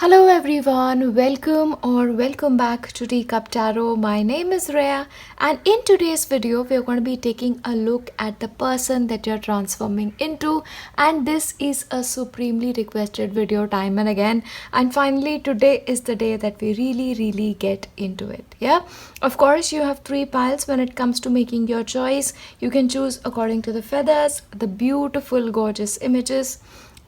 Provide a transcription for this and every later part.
Hello everyone, welcome back to Teacup Tarot. My name is Reya, and in today's video we are going to be taking a look at the person that you're transforming into, and this is a supremely requested video time and again, and finally today is the day that we really get into it. Yeah, of course you have 3 piles when it comes to making your choice. You can choose according to the feathers, the beautiful gorgeous images,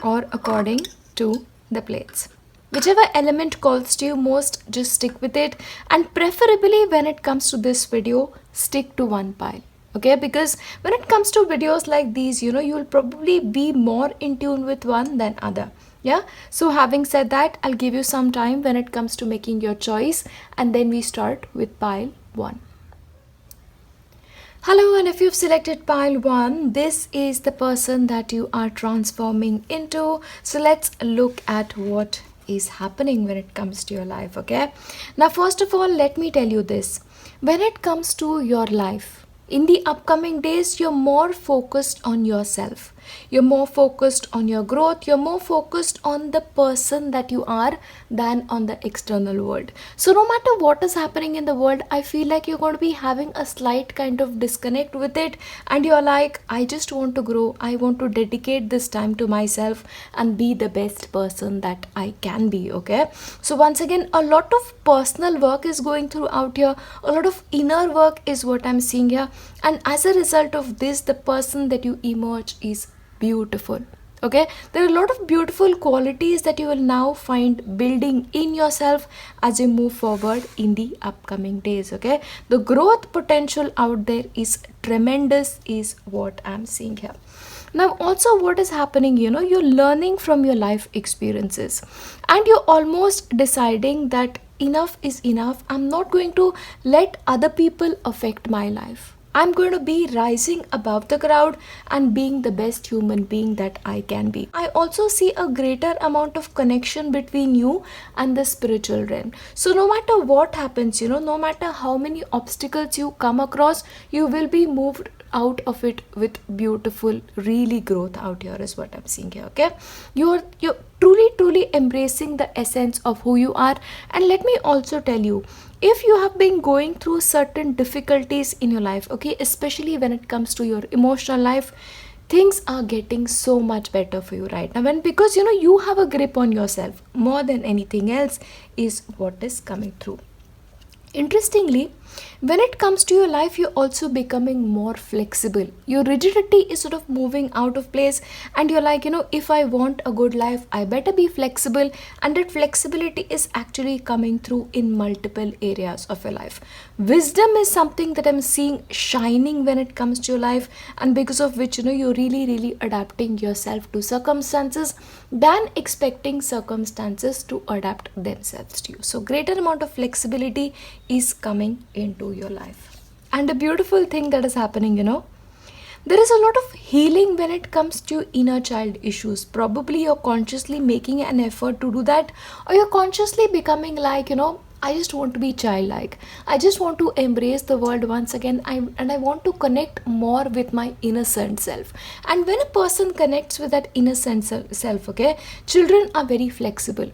or according to the plates. Whichever element calls to you most, just stick with it, and preferably when it comes to this video, stick to one pile. Okay, because when it comes to videos like these, you'll probably be more in tune with one than other. Yeah, so having said that, I'll give you some time when it comes to making your choice, and then we start with pile 1. Hello, and if you've selected pile 1, this is the person that you are transforming into. So let's look at what is happening when it comes to your life. Okay, now first of all, let me tell you this. When it comes to your life, in the upcoming days, you're more focused on yourself. You're more focused on your growth. You're more focused on the person that you are than on the external world. So no matter what is happening in the world, I feel like you're going to be having a slight kind of disconnect with it, and you're like, I just want to grow. I want to dedicate this time to myself and be the best person that I can be. Okay, so once again, a lot of personal work is going throughout here. A lot of inner work is what I'm seeing here, and as a result of this, the person that you emerge is beautiful. Okay, there are a lot of beautiful qualities that you will now find building in yourself as you move forward in the upcoming days. Okay, the growth potential out there is tremendous, is what I'm seeing here. Now also, what is happening, you're learning from your life experiences, and you're almost deciding that enough is enough. I'm not going to let other people affect my life. I'm going to be rising above the crowd and being the best human being that I can be. I also see a greater amount of connection between you and the spiritual realm. So no matter what happens, no matter how many obstacles you come across, you will be moved out of it with beautiful really growth out here is what I'm seeing here. Okay, you're truly embracing the essence of who you are. And let me also tell you, if you have been going through certain difficulties in your life, okay, especially when it comes to your emotional life, things are getting so much better for you right now, and because you have a grip on yourself more than anything else is what is coming through. Interestingly, when it comes to your life, you're also becoming more flexible. Your rigidity is sort of moving out of place, and you're like, if I want a good life, I better be flexible, and that flexibility is actually coming through in multiple areas of your life. Wisdom is something that I'm seeing shining when it comes to your life, and because of which, you're really adapting yourself to circumstances than expecting circumstances to adapt themselves to you. So greater amount of flexibility is coming into your life. And a beautiful thing that is happening, there is a lot of healing when it comes to inner child issues. Probably you're consciously making an effort to do that, or you're consciously becoming like, I just want to be childlike. I just want to embrace the world once again. I want to connect more with my innocent self. And when a person connects with that innocent self, okay, children are very flexible.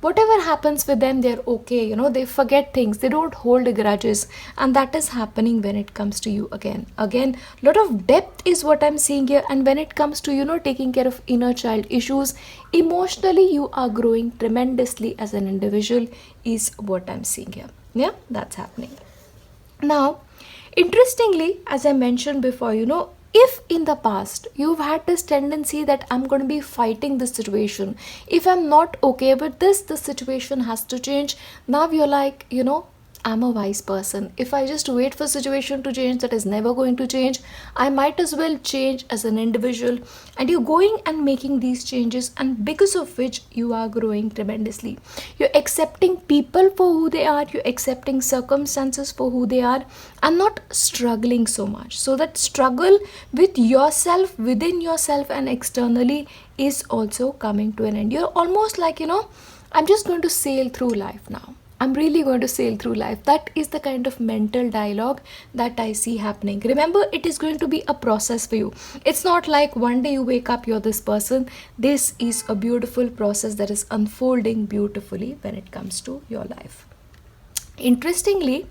Whatever happens with them, they're okay. They forget things. They don't hold grudges. And that is happening when it comes to you again. Again, a lot of depth is what I'm seeing here. And when it comes to, taking care of inner child issues, emotionally, you are growing tremendously as an individual is what I'm seeing here. Yeah, that's happening. Now, interestingly, as I mentioned before, if in the past you've had this tendency that I'm going to be fighting this situation, if I'm not okay with this, the situation has to change. Now you're like, I'm a wise person. If I just wait for situation to change, that is never going to change. I might as well change as an individual. And you're going and making these changes, and because of which you are growing tremendously. You're accepting people for who they are. You're accepting circumstances for who they are, and not struggling so much. So that struggle with yourself, within yourself and externally is also coming to an end. You're almost like, I'm just going to sail through life now. I'm really going to sail through life. That is the kind of mental dialogue that I see happening. Remember, it is going to be a process for you. It's not like one day you wake up, you're this person. This is a beautiful process that is unfolding beautifully when it comes to your life. Interestingly,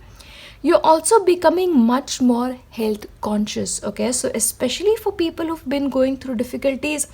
you're also becoming much more health conscious. Okay, so especially for people who've been going through difficulties,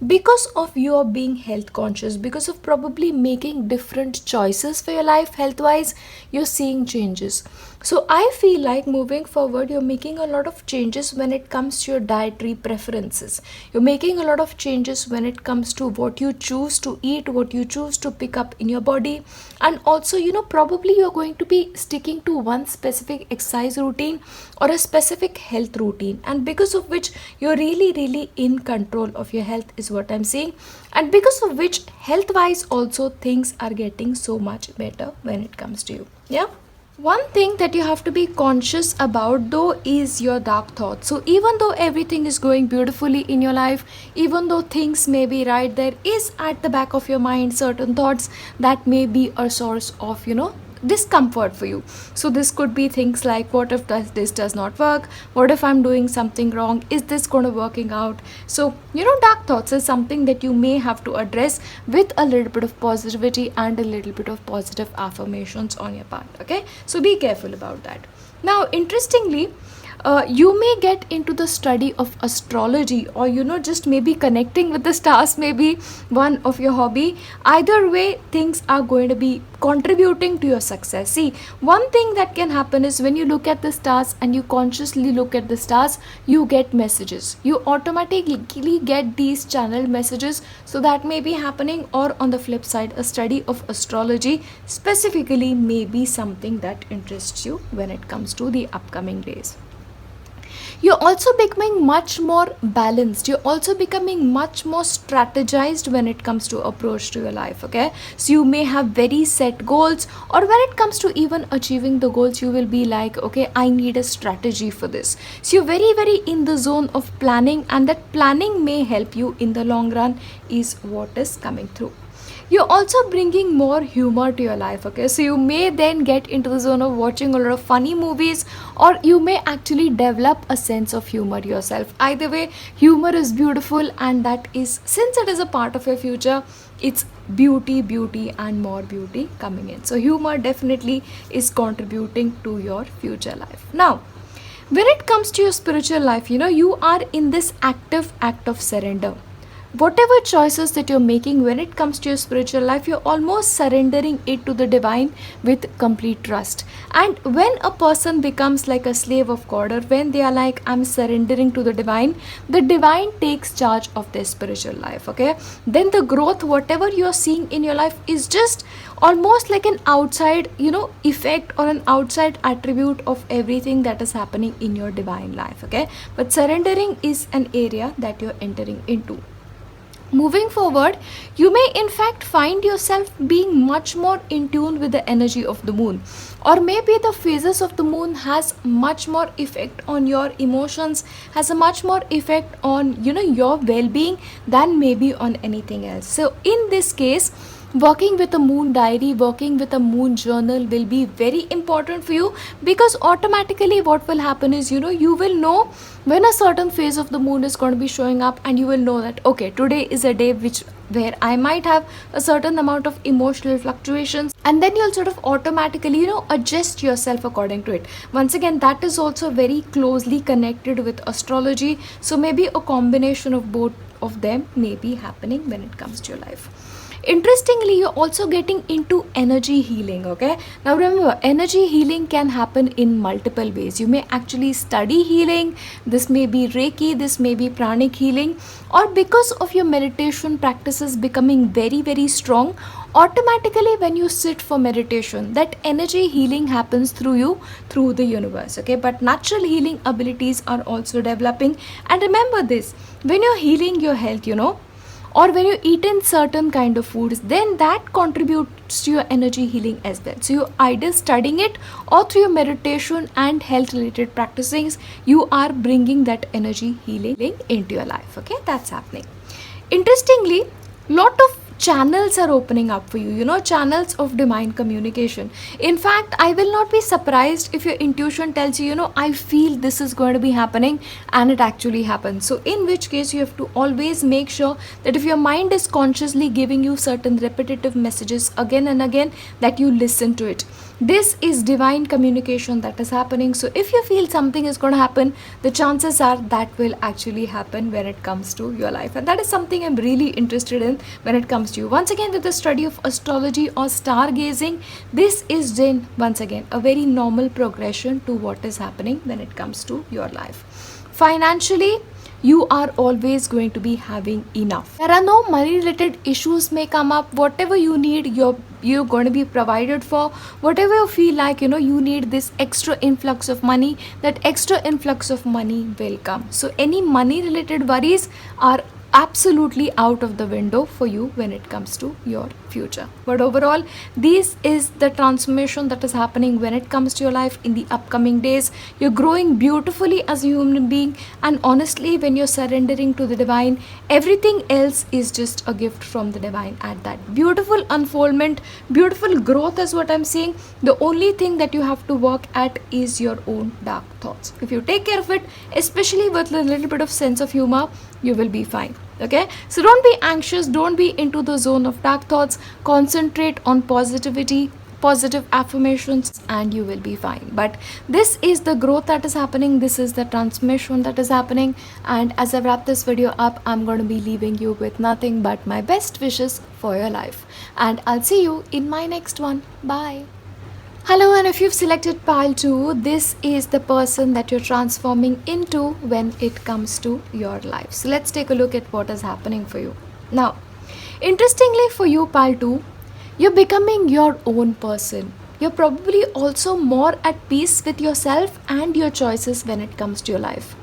because of your being health conscious, because of probably making different choices for your life health wise, you're seeing changes. So I feel like moving forward, you're making a lot of changes when it comes to your dietary preferences. You're making a lot of changes when it comes to what you choose to eat, what you choose to pick up in your body. And also, probably you're going to be sticking to one specific exercise routine or a specific health routine. And because of which you're really, really in control of your health is what I'm saying. And because of which health wise also things are getting so much better when it comes to you. Yeah. One thing that you have to be conscious about though is your dark thoughts. So even though everything is going beautifully in your life, even though things may be right, there is at the back of your mind certain thoughts that may be a source of, discomfort for you. So this could be things like, what if this does not work? What if I'm doing something wrong? Is this going to working out? So dark thoughts is something that you may have to address with a little bit of positivity and a little bit of positive affirmations on your part. Okay, so be careful about that. Now interestingly, you may get into the study of astrology, or just maybe connecting with the stars may be one of your hobby. Either way, things are going to be contributing to your success. See, one thing that can happen is when you look at the stars and you consciously look at the stars, you get messages. You automatically get these channeled messages. So that may be happening, or on the flip side, a study of astrology specifically may be something that interests you when it comes to the upcoming days. You're also becoming much more balanced. You're also becoming much more strategized when it comes to approach to your life. Okay, so you may have very set goals, or when it comes to even achieving the goals, you will be like, okay, I need a strategy for this. So you're very, very in the zone of planning, and that planning may help you in the long run is what is coming through. You're also bringing more humor to your life. Okay, so you may then get into the zone of watching a lot of funny movies, or you may actually develop a sense of humor yourself. Either way, humor is beautiful, and that is, since it is a part of your future, it's beauty and more beauty coming in. So humor definitely is contributing to your future life. Now when it comes to your spiritual life, you are in this active act of surrender. Whatever choices that you're making when it comes to your spiritual life, you're almost surrendering it to the divine with complete trust. And when a person becomes like a slave of God, or when they are like, I'm surrendering to the divine takes charge of their spiritual life. Okay, then the growth, whatever you're seeing in your life, is just almost like an outside effect or an outside attribute of everything that is happening in your divine life. Okay, but surrendering is an area that you're entering into. Moving forward, you may in fact find yourself being much more in tune with the energy of the moon, or maybe the phases of the moon has much more effect on your emotions, has a much more effect on your well-being than maybe on anything else. So in this case, working with a moon diary, working with a moon journal will be very important for you, because automatically what will happen is you will know when a certain phase of the moon is going to be showing up, and you will know that, okay, today is a day where I might have a certain amount of emotional fluctuations, and then you'll sort of automatically adjust yourself according to it. Once again, that is also very closely connected with astrology, so maybe a combination of both of them may be happening when it comes to your life. Interestingly, you're also getting into energy healing. Okay, now remember, energy healing can happen in multiple ways. You may actually study healing. This may be Reiki, this may be pranic healing, or because of your meditation practices becoming very, very strong, automatically when you sit for meditation, that energy healing happens through you, through the universe. Okay, but natural healing abilities are also developing. And remember this, when you're healing your health, or when you eat in certain kind of foods, then that contributes to your energy healing as well. So you're either studying it, or through your meditation and health related practices, you are bringing that energy healing into your life. Okay, that's happening. Interestingly, lot of channels are opening up for you, channels of divine communication. In fact, I will not be surprised if your intuition tells you, I feel this is going to be happening, and it actually happens. So in which case you have to always make sure that if your mind is consciously giving you certain repetitive messages again and again, that you listen to it. This is divine communication that is happening. So if you feel something is going to happen, the chances are that will actually happen when it comes to your life. And that is something I'm really interested in when it comes to you. Once again, with the study of astrology or stargazing, this is then once again a very normal progression to what is happening when it comes to your life. Financially, you are always going to be having enough. There are no money related issues may come up. Whatever you need, you're going to be provided for. Whatever you feel like, you need this extra influx of money, that extra influx of money will come. So any money related worries are absolutely out of the window for you when it comes to your future. But overall, this is the transformation that is happening when it comes to your life in the upcoming days. You're growing beautifully as a human being, and honestly, when you're surrendering to the divine, everything else is just a gift from the divine. At that beautiful unfoldment, beautiful growth is what I'm seeing. The only thing that you have to work at is your own dark thoughts. If you take care of it, especially with a little bit of sense of humor, you will be fine. Okay, so don't be anxious, don't be into the zone of dark thoughts. Concentrate on positivity, positive affirmations, and you will be fine. But this is the growth that is happening, this is the transformation that is happening. And as I wrap this video up, I'm going to be leaving you with nothing but my best wishes for your life, and I'll see you in my next one. Bye. Hello, and if you've selected pile 2, this is the person that you're transforming into when it comes to your life. So let's take a look at what is happening for you. Now, interestingly for you, pile 2, you're becoming your own person. You're probably also more at peace with yourself and your choices when it comes to your life.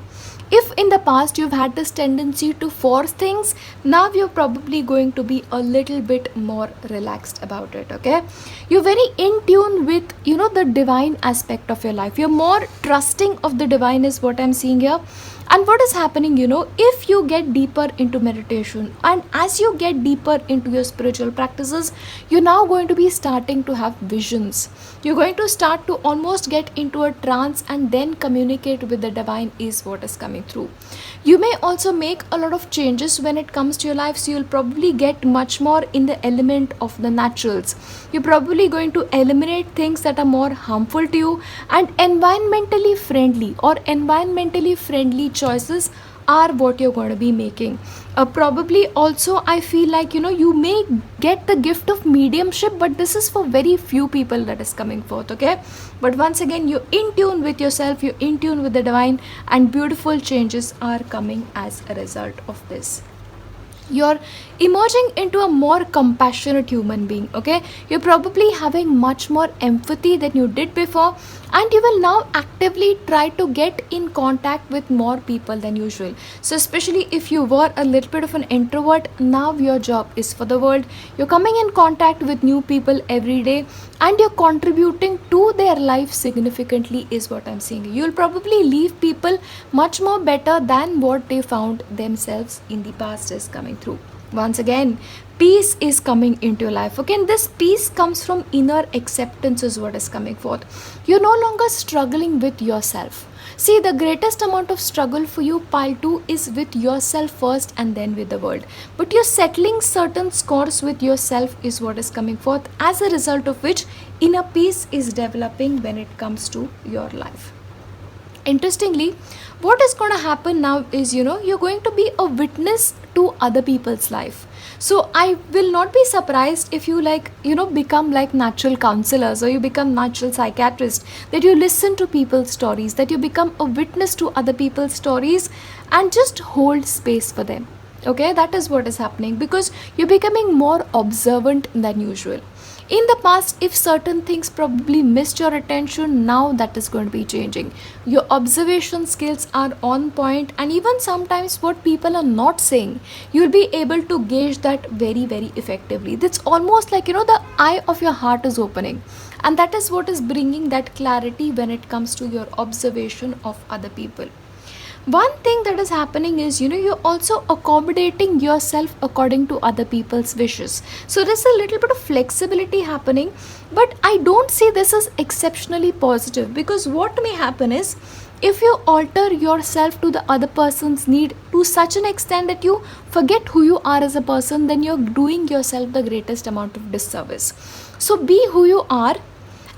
If in the past you've had this tendency to force things, now you're probably going to be a little bit more relaxed about it, okay? You're very in tune with, the divine aspect of your life. You're more trusting of the divine is what I'm seeing here. And what is happening, if you get deeper into meditation, and as you get deeper into your spiritual practices, you're now going to be starting to have visions. You're going to start to almost get into a trance and then communicate with the divine is what is coming through. You may also make a lot of changes when it comes to your life, so you'll probably get much more in the element of the naturals. You're probably going to eliminate things that are more harmful to you, and environmentally friendly choices are what you're going to be making. Probably also I feel like you may get the gift of mediumship, but this is for very few people that is coming forth, okay? But once again, you're in tune with yourself, you're in tune with the divine, and beautiful changes are coming as a result of this. You're emerging into a more compassionate human being, okay? You're probably having much more empathy than you did before, and you will now actively try to get in contact with more people than usual. So especially if you were a little bit of an introvert, now your job is for the world. You're coming in contact with new people every day, and you're contributing to their life significantly is what I'm seeing. You'll probably leave people much more better than what they found themselves in the past is coming through. Once again, peace is coming into your life. Again, this peace comes from inner acceptance is what is coming forth. You're no longer struggling with yourself. See, the greatest amount of struggle for you, pile 2, is with yourself first and then with the world. But you're settling certain scores with yourself is what is coming forth, as a result of which inner peace is developing when it comes to your life. Interestingly, what is going to happen now is, you're going to be a witness to other people's life. So I will not be surprised if you become like natural counselors, or you become natural psychiatrists, that you listen to people's stories, that you become a witness to other people's stories and just hold space for them. Okay, that is what is happening, because you're becoming more observant than usual. In the past, if certain things probably missed your attention, now that is going to be changing. Your observation skills are on point, and even sometimes what people are not saying, you'll be able to gauge that very, very effectively. That's almost like, the eye of your heart is opening. And that is what is bringing that clarity when it comes to your observation of other people. One thing that is happening is, you're also accommodating yourself according to other people's wishes. So there's a little bit of flexibility happening, but I don't see this as exceptionally positive, because what may happen is, if you alter yourself to the other person's need to such an extent that you forget who you are as a person, then you're doing yourself the greatest amount of disservice. So be who you are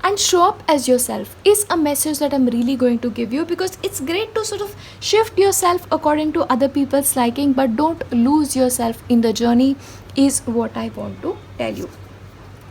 and show up as yourself is a message that I'm really going to give you, because it's great to sort of shift yourself according to other people's liking, but don't lose yourself in the journey, is what I want to tell you.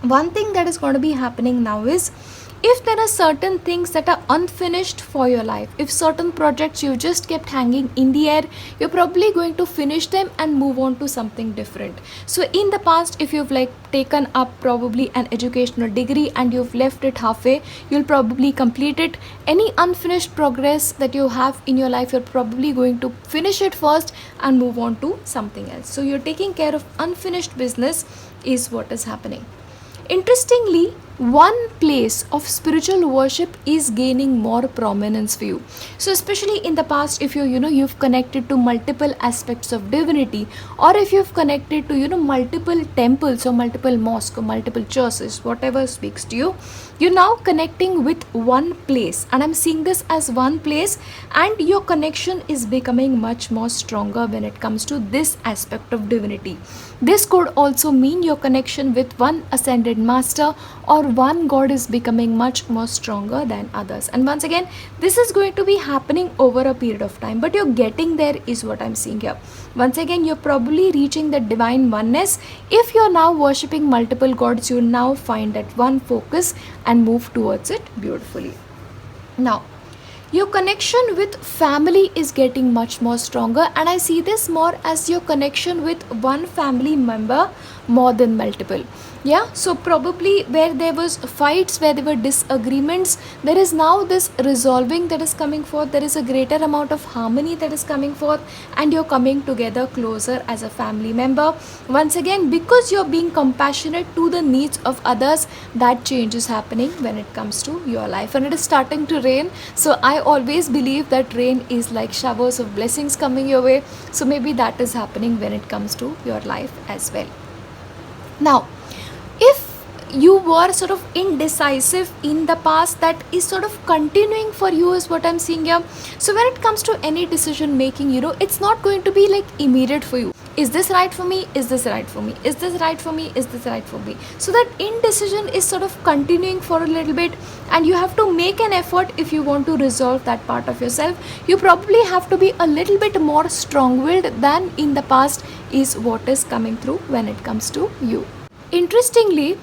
One thing that is going to be happening now is, if there are certain things that are unfinished for your life, if certain projects you just kept hanging in the air, you're probably going to finish them and move on to something different. So in the past, if you've taken up probably an educational degree and you've left it halfway, you'll probably complete it. Any unfinished progress that you have in your life, you're probably going to finish it first and move on to something else. So you're taking care of unfinished business, is what is happening. Interestingly, one place of spiritual worship is gaining more prominence for you. So especially in the past, if you've connected to multiple aspects of divinity, or if you've connected to multiple temples or multiple mosques or multiple churches, whatever speaks to you, you're now connecting with one place, and I'm seeing this as one place, and your connection is becoming much more stronger when it comes to this aspect of divinity. This could also mean your connection with one ascended master or one god is becoming much more stronger than others. And once again, this is going to be happening over a period of time, but you're getting there, is what I'm seeing here. Once again, you're probably reaching the divine oneness. If you're now worshipping multiple gods, you'll now find that one focus and move towards it beautifully. Now, your connection with family is getting much more stronger, and I see this more as your connection with one family member more than multiple. Yeah, so probably where there was fights, where there were disagreements, there is now this resolving that is coming forth. There is a greater amount of harmony that is coming forth, and you're coming together closer as a family member. Once again, because you're being compassionate to the needs of others, that change is happening when it comes to your life. And it is starting to rain, so I always believe that rain is like showers of blessings coming your way. So maybe that is happening when it comes to your life as well. Now, if you were sort of indecisive in the past, that is sort of continuing for you, is what I'm seeing here. So when it comes to any decision making, it's not going to be immediate for you. Is this right for me? Is this right for me? Is this right for me? Is this right for me? So that indecision is sort of continuing for a little bit, and you have to make an effort if you want to resolve that part of yourself. You probably have to be a little bit more strong-willed than in the past, is what is coming through when it comes to you. Interestingly,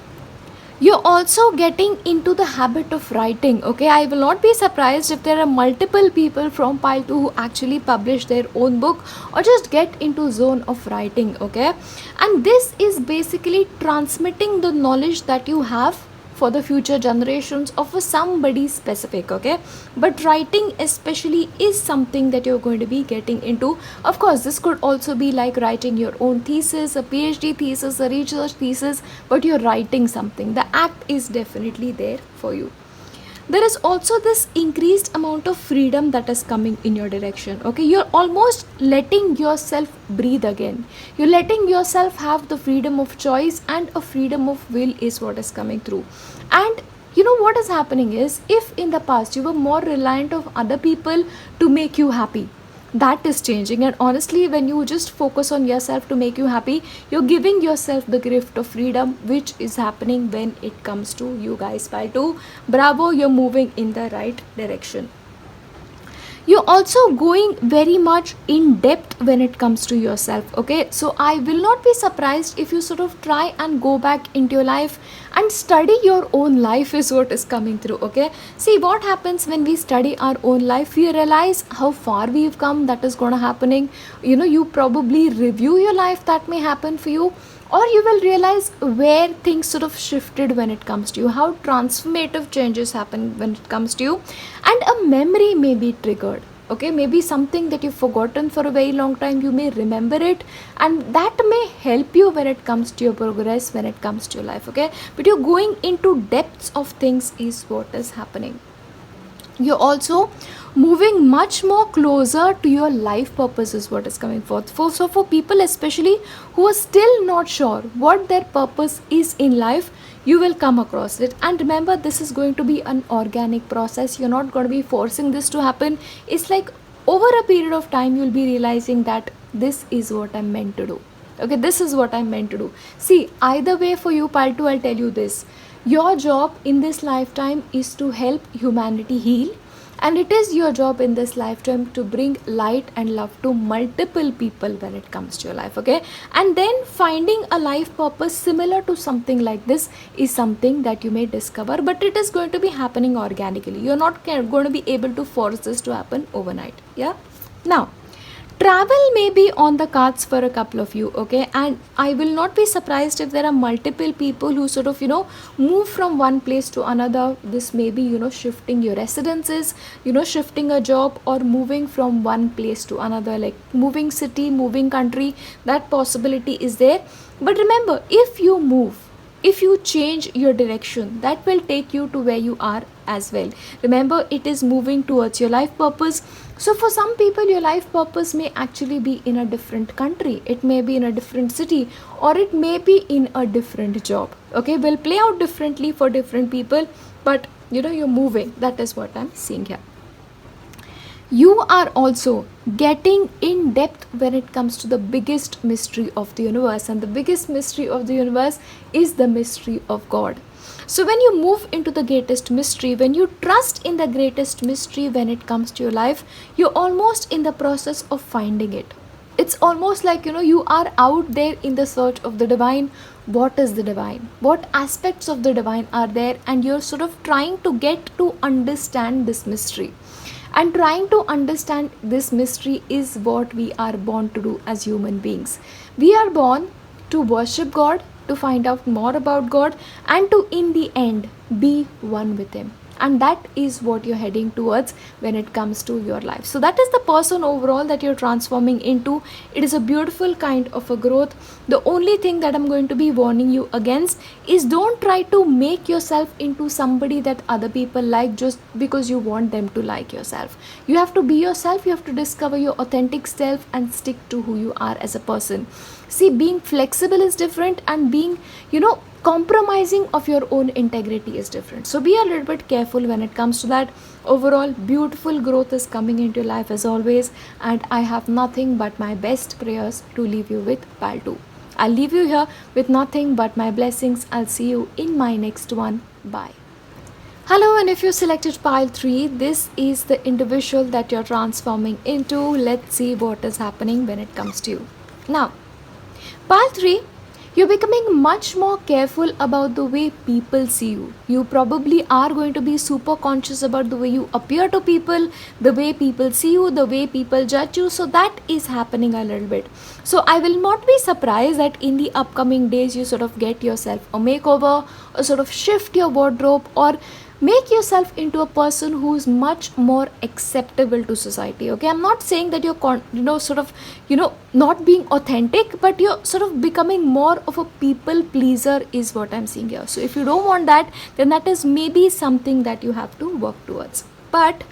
you're also getting into the habit of writing. Okay, I will not be surprised if there are multiple people from pile 2 who actually publish their own book or just get into zone of writing. Okay, and this is basically transmitting the knowledge that you have for the future generations of somebody specific. Okay, but writing especially is something that you're going to be getting into. Of course, this could also be like writing your own thesis, a PhD thesis, a research thesis, but you're writing something. The act is definitely there for you. There is also this increased amount of freedom that is coming in your direction. Okay, you're almost letting yourself breathe again. You're letting yourself have the freedom of choice and a freedom of will, is what is coming through. And what is happening is, if in the past you were more reliant of other people to make you happy, that is changing. And honestly, when you just focus on yourself to make you happy, you're giving yourself the gift of freedom, which is happening when it comes to you guys. Pile 2, bravo, you're moving in the right direction. You're also going very much in depth when it comes to yourself. Okay, so I will not be surprised if you sort of try and go back into your life and study your own life, is what is coming through. Okay, see what happens when we study our own life, we realize how far we've come. That is gonna happening. You probably review your life, that may happen for you, or you will realize where things sort of shifted when it comes to you, how transformative changes happen when it comes to you, and a memory may be triggered. Okay, maybe something that you've forgotten for a very long time, you may remember it, and that may help you when it comes to your progress, when it comes to your life. Okay, but you're going into depths of things, is what is happening. You're also moving much more closer to your life purpose is what is coming forth. So for people especially who are still not sure what their purpose is in life, you will come across it. And remember, this is going to be an organic process. You're not going to be forcing this to happen. It's like over a period of time you'll be realizing that this is what I'm meant to do. Okay, this is what I'm meant to do. See, either way for you, Paltu, I'll tell you this. Your job in this lifetime is to help humanity heal, and it is your job in this lifetime to bring light and love to multiple people when it comes to your life. Okay, and then finding a life purpose similar to something like this is something that you may discover, but it is going to be happening organically. You're not going to be able to force this to happen overnight. Yeah, now travel may be on the cards for a couple of you, okay, and I will not be surprised if there are multiple people who sort of move from one place to another. This may be shifting your residences, shifting a job, or moving from one place to another, like moving city, moving country. That possibility is there. But remember, if you move, if you change your direction, that will take you to where you are as well. Remember, it is moving towards your life purpose. So for some people, your life purpose may actually be in a different country, it may be in a different city, or it may be in a different job. Okay, will play out differently for different people, but you're moving. That is what I'm seeing here. You are also getting in depth when it comes to the biggest mystery of the universe, and the biggest mystery of the universe is the mystery of God. So when you move into the greatest mystery, when you trust in the greatest mystery when it comes to your life, you're almost in the process of finding it. It's almost like you are out there in the search of the divine. What is the divine? What aspects of the divine are there? And you're sort of trying to get to understand this mystery. And trying to understand this mystery is what we are born to do as human beings. We are born to worship God, to find out more about God, and to in the end be one with Him. And that is what you're heading towards when it comes to your life. So that is the person overall that you're transforming into. It is a beautiful kind of a growth. The only thing that I'm going to be warning you against is don't try to make yourself into somebody that other people like just because you want them to like yourself. You have to be yourself. You have to discover your authentic self and stick to who you are as a person. See, being flexible is different, and being compromising of your own integrity is different. So be a little bit careful when it comes to that. Overall, beautiful growth is coming into your life as always, and I have nothing but my best prayers to leave you with, pal 2. I'll leave you here with nothing but my blessings. I'll see you in my next one. Bye. Hello, and if you selected pile 3, this is the individual that you're transforming into. Let's see what is happening when it comes to you. Now, pile 3, you're becoming much more careful about the way people see you. You probably are going to be super conscious about the way you appear to people, the way people see you, the way people judge you. So that is happening a little bit. So I will not be surprised that in the upcoming days you sort of get yourself a makeover, or sort of shift your wardrobe, or make yourself into a person who's much more acceptable to society. Okay, I'm not saying that you're not being authentic, but you're sort of becoming more of a people pleaser is what I'm seeing here. So if you don't want that, then that is maybe something that you have to work towards. But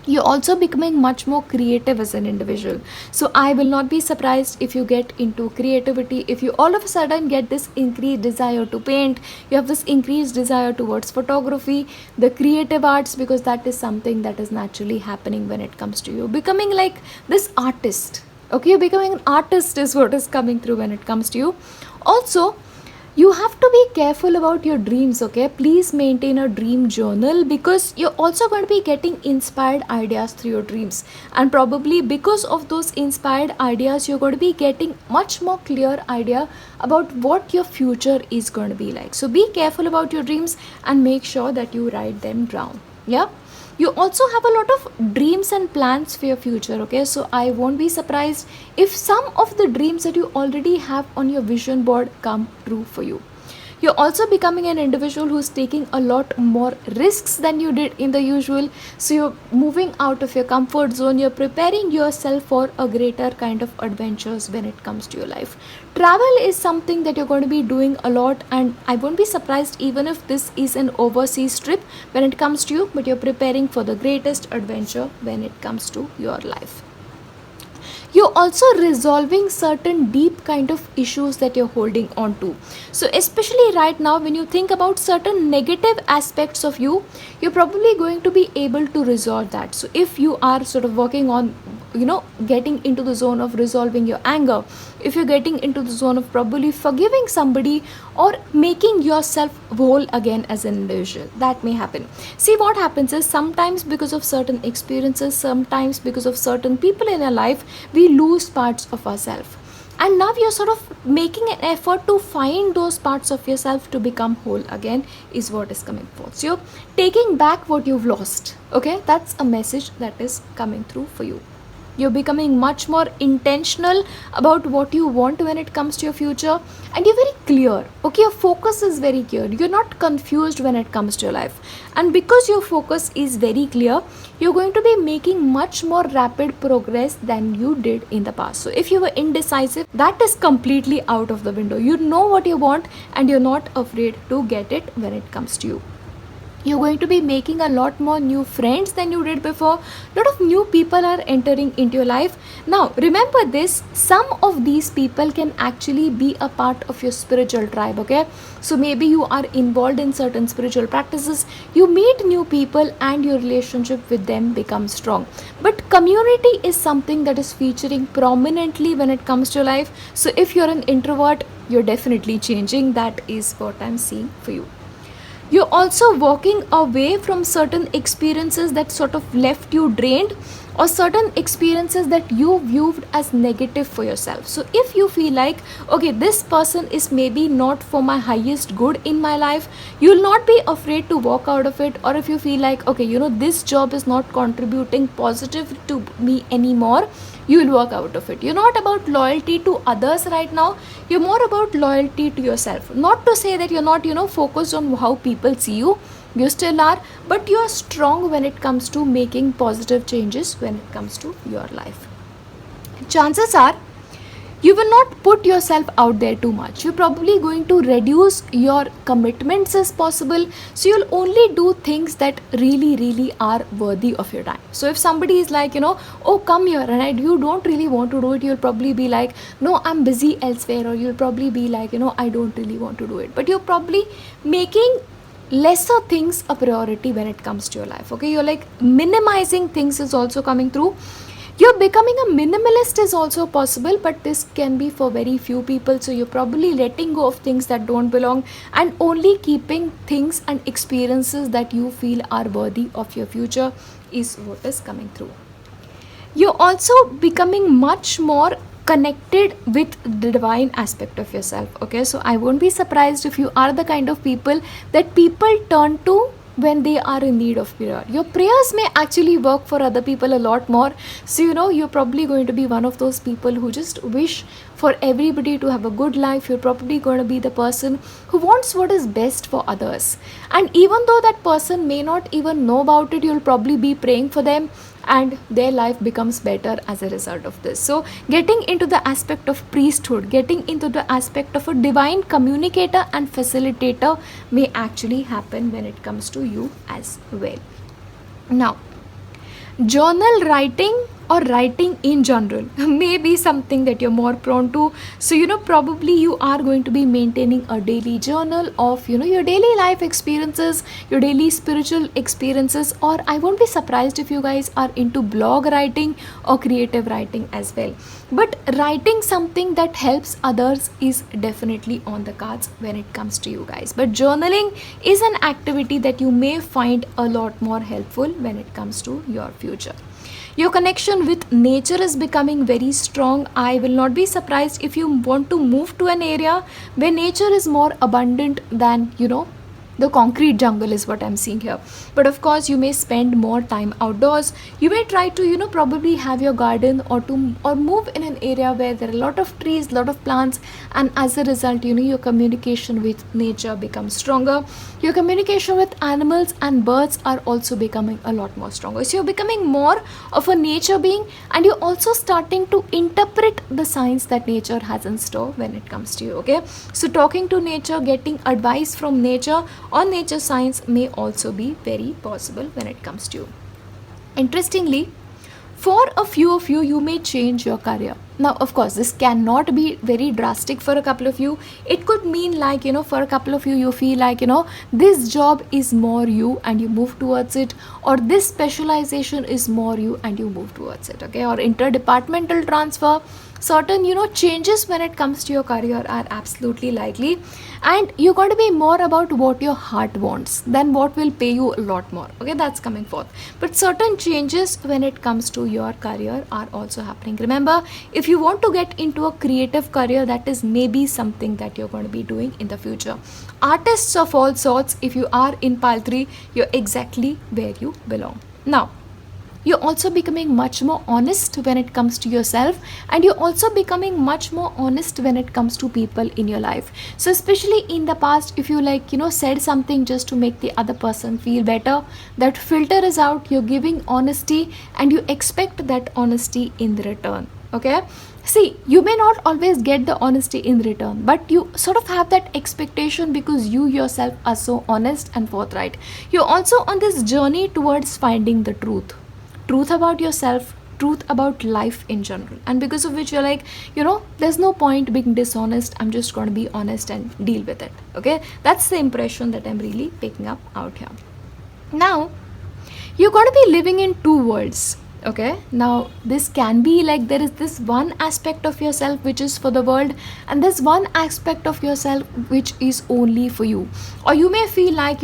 you're also becoming much more creative as an individual. So I will not be surprised if you get into creativity, if you all of a sudden get this increased desire to paint, you have this increased desire towards photography, the creative arts, because that is something that is naturally happening when it comes to you. Becoming like this artist. Okay, you're becoming an artist is what is coming through when it comes to you. Also, you have to be careful about your dreams, okay? Please maintain a dream journal, because you're also going to be getting inspired ideas through your dreams. And probably because of those inspired ideas, you're going to be getting much more clear idea about what your future is going to be like. So be careful about your dreams and make sure that you write them down. Yeah? You also have a lot of dreams and plans for your future, okay? So I won't be surprised if some of the dreams that you already have on your vision board come true for you. You're also becoming an individual who's taking a lot more risks than you did in the usual. So you're moving out of your comfort zone. You're preparing yourself for a greater kind of adventures when it comes to your life. Travel is something that you're going to be doing a lot, and I won't be surprised even if this is an overseas trip when it comes to you, but you're preparing for the greatest adventure when it comes to your life. You're also resolving certain deep kind of issues that you're holding on to. So especially right now, when you think about certain negative aspects of you, you're probably going to be able to resolve that. So if you are sort of working on, getting into the zone of resolving your anger, if you're getting into the zone of probably forgiving somebody or making yourself whole again as an individual, that may happen. See, what happens is sometimes because of certain experiences, sometimes because of certain people in our life, we lose parts of ourselves, and now you're sort of making an effort to find those parts of yourself to become whole again, is what is coming forth. So you're taking back what you've lost. Okay, that's a message that is coming through for you. You're becoming much more intentional about what you want when it comes to your future, and you're very clear. Okay, your focus is very clear. You're not confused when it comes to your life, and because your focus is very clear, you're going to be making much more rapid progress than you did in the past. So if you were indecisive, that is completely out of the window. You know what you want, and you're not afraid to get it when it comes to you. You're going to be making a lot more new friends than you did before. A lot of new people are entering into your life. Now remember this, some of these people can actually be a part of your spiritual tribe. Okay, so maybe you are involved in certain spiritual practices, you meet new people and your relationship with them becomes strong. But community is something that is featuring prominently when it comes to your life. So if you're an introvert, you're definitely changing. That is what I'm seeing for you. You're also walking away from certain experiences that sort of left you drained, or certain experiences that you viewed as negative for yourself. So if you feel like, okay, this person is maybe not for my highest good in my life, you'll not be afraid to walk out of it. Or if you feel like, okay, this job is not contributing positive to me anymore, you will work out of it. You're not about loyalty to others right now, you're more about loyalty to yourself. Not to say that you're not focused on how people see you, you still are, but you are strong when it comes to making positive changes when it comes to your life. Chances are you will not put yourself out there too much. You're probably going to reduce your commitments as possible. So you'll only do things that really are worthy of your time. So if somebody is like, oh, come here, and you don't really want to do it, you'll probably be like, no, I'm busy elsewhere. Or you'll probably be like, I don't really want to do it. But you're probably making lesser things a priority when it comes to your life. Okay, you're like minimizing things is also coming through. You're becoming a minimalist is also possible, but this can be for very few people. So you're probably letting go of things that don't belong and only keeping things and experiences that you feel are worthy of your future, is what is coming through. You're also becoming much more connected with the divine aspect of yourself. Okay, so I won't be surprised if you are the kind of people that people turn to when they are in need of prayer. Your prayers may actually work for other people a lot more. So you're probably going to be one of those people who just wish for everybody to have a good life. You're probably going to be the person who wants what is best for others, and even though that person may not even know about it, you'll probably be praying for them, and their life becomes better as a result of this. So getting into the aspect of priesthood, getting into the aspect of a divine communicator and facilitator may actually happen when it comes to you as well. Now, journal writing or writing in general may be something that you're more prone to. So probably you are going to be maintaining a daily journal of your daily life experiences, your daily spiritual experiences, or I won't be surprised if you guys are into blog writing or creative writing as well. But writing something that helps others is definitely on the cards when it comes to you guys. But journaling is an activity that you may find a lot more helpful when it comes to your future. Your connection with nature is becoming very strong. I will not be surprised if you want to move to an area where nature is more abundant than The concrete jungle is what I'm seeing here. But of course, you may spend more time outdoors. You may try to, probably have your garden or move in an area where there are a lot of trees, lot of plants, and as a result, your communication with nature becomes stronger. Your communication with animals and birds are also becoming a lot more stronger. So you're becoming more of a nature being, and you're also starting to interpret the signs that nature has in store when it comes to you. Okay, so talking to nature, getting advice from nature or nature signs may also be very possible when it comes to you. Interestingly, for a few of you, you may change your career. Now, of course, this cannot be very drastic for a couple of you. It could mean like, for a couple of you, you feel like, this job is more you and you move towards it, or this specialization is more you and you move towards it, okay? Or interdepartmental transfer. Certain, changes when it comes to your career are absolutely likely, and you're going to be more about what your heart wants than what will pay you a lot more, okay? That's coming forth. But certain changes when it comes to your career are also happening. Remember, if you want to get into a creative career, that is maybe something that you're going to be doing in the future. Artists of all sorts, if you are in pile 3, you're exactly where you belong. Now, you're also becoming much more honest when it comes to yourself, and you're also becoming much more honest when it comes to people in your life. So especially in the past, if you said something just to make the other person feel better, that filter is out. You're giving honesty and you expect that honesty in return, okay? See, you may not always get the honesty in return, but you sort of have that expectation because you yourself are so honest and forthright. You're also on this journey towards finding the truth about yourself, truth about life in general, and because of which you're like, there's no point being dishonest. I'm just going to be honest and deal with it, okay? That's the impression that I'm really picking up out here. Now, you're going to be living in two worlds, okay? Now, this can be like there is this one aspect of yourself which is for the world, and there's one aspect of yourself which is only for you. Or you may feel like,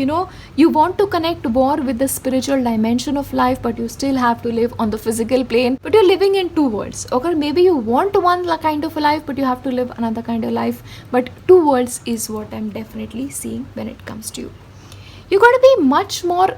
you want to connect more with the spiritual dimension of life, but you still have to live on the physical plane, but you're living in two worlds, okay? Maybe you want one kind of a life, but you have to live another kind of life. But two worlds is what I'm definitely seeing when it comes to you. You're going to be much more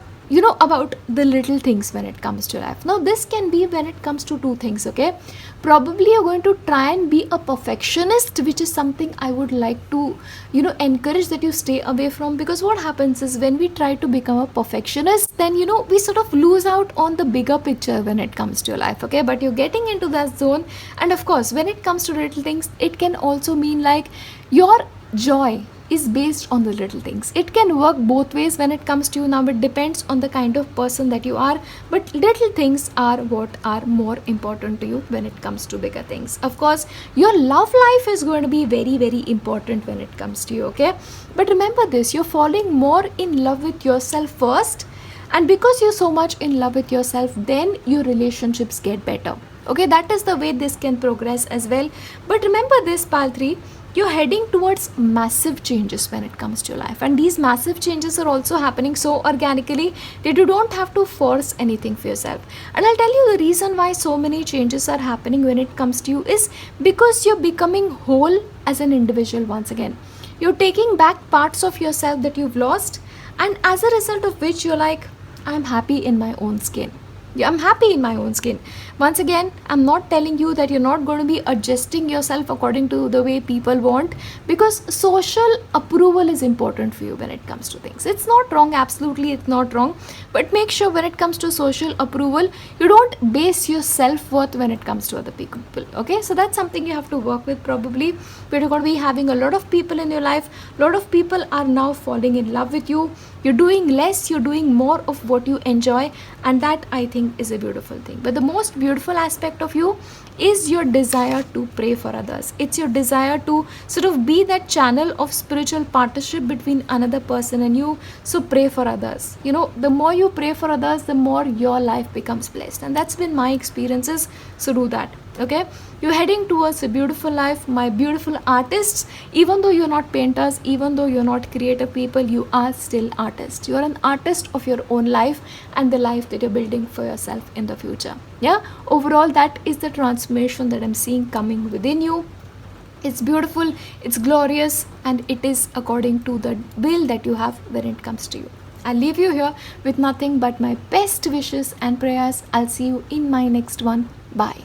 about the little things when it comes to life. Now, this can be when it comes to two things, okay? Probably you're going to try and be a perfectionist, which is something I would like to, encourage that you stay away from, because what happens is when we try to become a perfectionist, then, we sort of lose out on the bigger picture when it comes to your life, okay? But you're getting into that zone. And of course, when it comes to little things, it can also mean like your joy is based on the little things. It can work both ways when it comes to you. Now, it depends on the kind of person that you are, but little things are what are more important to you when it comes to bigger things. Of course, your love life is going to be very, very important when it comes to you, okay? But remember this, you're falling more in love with yourself first, and because you're so much in love with yourself, then your relationships get better, okay? That is the way this can progress as well. But remember this, pile 3, you're heading towards massive changes when it comes to your life, and these massive changes are also happening so organically that you don't have to force anything for yourself. And I'll tell you the reason why so many changes are happening when it comes to you is because you're becoming whole as an individual once again. You're taking back parts of yourself that you've lost, and as a result of which you're like, I'm happy in my own skin. Yeah, I'm happy in my own skin. Once again, I'm not telling you that you're not going to be adjusting yourself according to the way people want, because social approval is important for you when it comes to things. It's not wrong, absolutely it's not wrong, but make sure when it comes to social approval, you don't base your self-worth when it comes to other people, okay? So that's something you have to work with probably. But you're going to be having a lot of people in your life. A lot of people are now falling in love with you. You're doing less, you're doing more of what you enjoy, and that I think is a beautiful thing. But the most beautiful aspect of you is your desire to pray for others. It's your desire to sort of be that channel of spiritual partnership between another person and you. So pray for others. The more you pray for others, the more your life becomes blessed, and that's been my experiences. So do that, okay? You're heading towards a beautiful life, my beautiful artists. Even though you're not painters, even though you're not creative people, you are still artists. You're an artist of your own life and the life that you're building for yourself in the future. Yeah, overall, that is the transformation that I'm seeing coming within you. It's beautiful, it's glorious, and it is according to the will that you have when it comes to you. I'll leave you here with nothing but my best wishes and prayers. I'll see you in my next one. Bye.